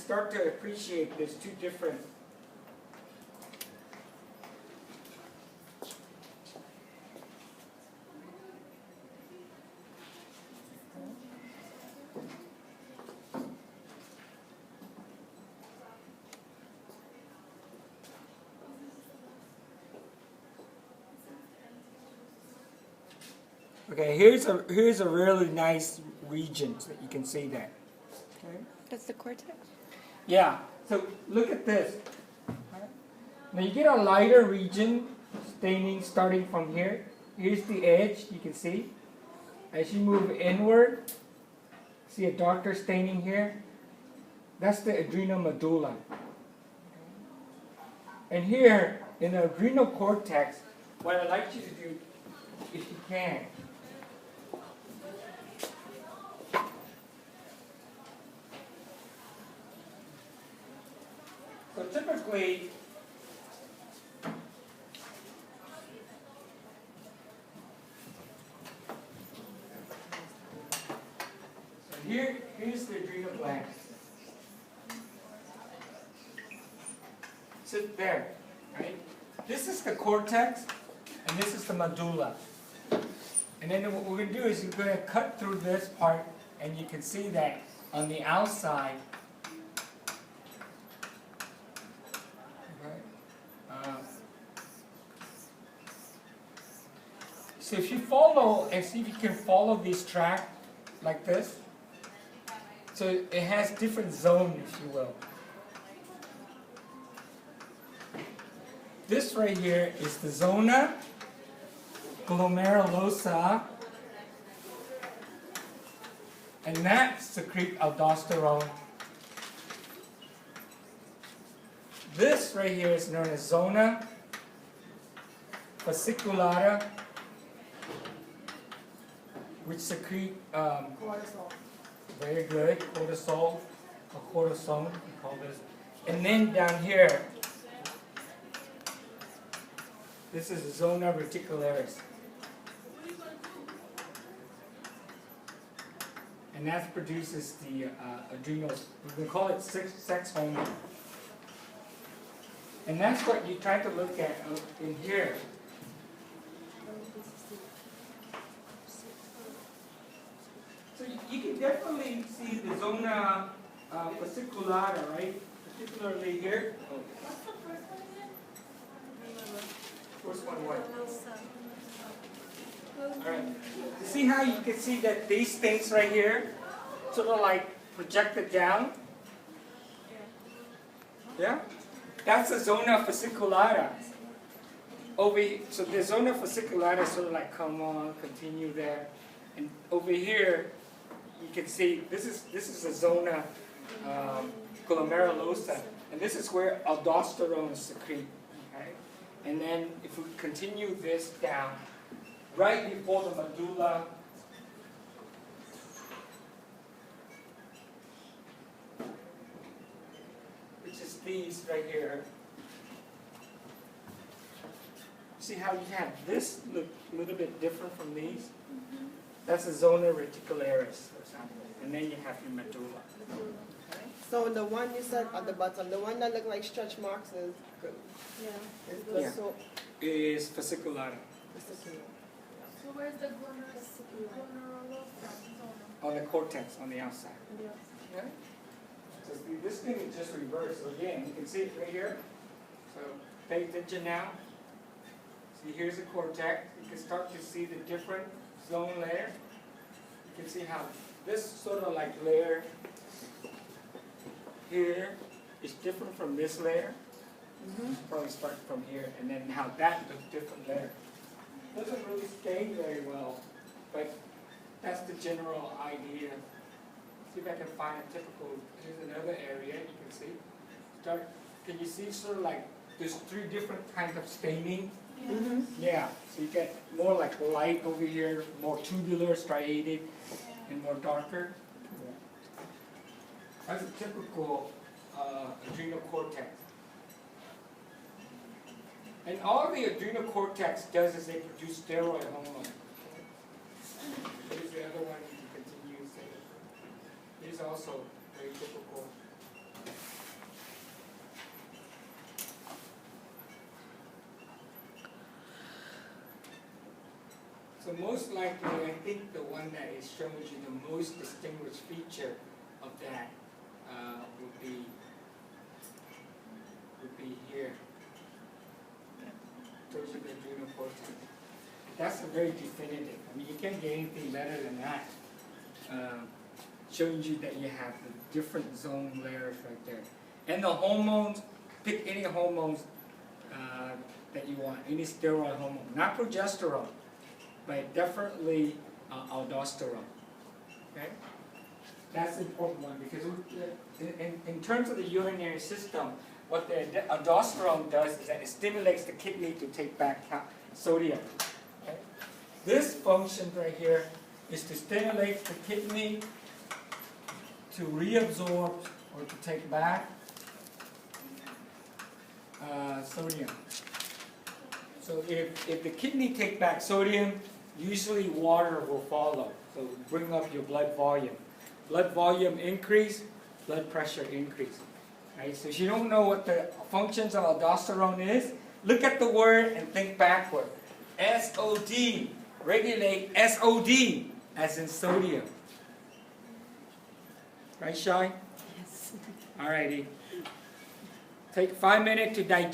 start to appreciate there's two different. Okay, here's a really nice region so that you can see that. Okay. That's the cortex? Yeah. So look at this. Now you get a lighter region staining starting from here. Here's the edge, you can see. As you move inward, see a darker staining here. That's the adrenal medulla. And here in the adrenal cortex, what I'd like you to do, if you can, so typically, here's the adrenal gland. Sit there, right? This is the cortex, and this is the medulla. And then what we're going to do is we're going to cut through this part, and you can see that on the outside. So if you follow, and see if you can follow this track like this. So it has different zones, if you will. This right here is the zona glomerulosa, and that secretes aldosterone. This right here is known as zona fasciculata, which secrete Cortisol. very good, cortisol, or cortisone, we call this. And then down here, this is the zona reticularis. And that produces the adrenals. We call it sex hormone. And that's what you try to look at in here. So you can definitely see the zona fasciculata, right? Particularly here. What's the first one again? First one, what? Alright. See how you can see that these things right here sort of like projected down? Yeah? That's the zona fasciculata. So the zona fasciculata sort of like come on, continue there. And over here, you can see this is the zona glomerulosa. And this is where aldosterone is secreted. Okay? And then if we continue this down, right before the medulla, which is these right here. See how you have this look a little bit different from these? That's the zona reticularis, for example. And then you have your medulla. So the one you said at the bottom, the one that look like stretch marks is Yeah. so Is fasciculata. So where's the glomerulosa zona? On the cortex, on the outside. Okay? So this thing is just reversed. So again, you can see it right here. So pay attention now. See, here's the cortex. You can start to see the different zone layer. You can see how this sort of like layer here is different from this layer. Probably start from here, and then how that looks different there. Doesn't really stain very well, but that's the general idea. See if I can find a typical. Here's another area you can see. Can you see sort of like there's three different kinds of staining? Yeah. So you get more like light over here, more tubular, striated, and more darker. That's a typical adrenal cortex. And all the adrenal cortex does is they produce steroid hormone. Here's the other one you can continue saying. Here's also very typical. So most likely, I think the one that is shows you the most distinguished feature of that would be here. Shows you the adrenal cortex. That's a very definitive. I mean, you can't get anything better than that. Showing you that you have the different zone layers right there. And the hormones, pick any hormones that you want, any steroid hormone, not progesterone, but definitely aldosterone. Okay, that's an important one because in terms of the urinary system, what the aldosterone does is that it stimulates the kidney to take back sodium. Okay? This function right here is to stimulate the kidney to reabsorb or to take back sodium. So if the kidney take back sodium, usually water will follow. So bring up your blood volume. Blood volume increase, blood pressure increase. Right? So if you don't know what the functions of aldosterone is, look at the word and think backward. SOD, regulate SOD, as in sodium. Right, Shai? Yes. Alrighty. Take 5 minutes to digest.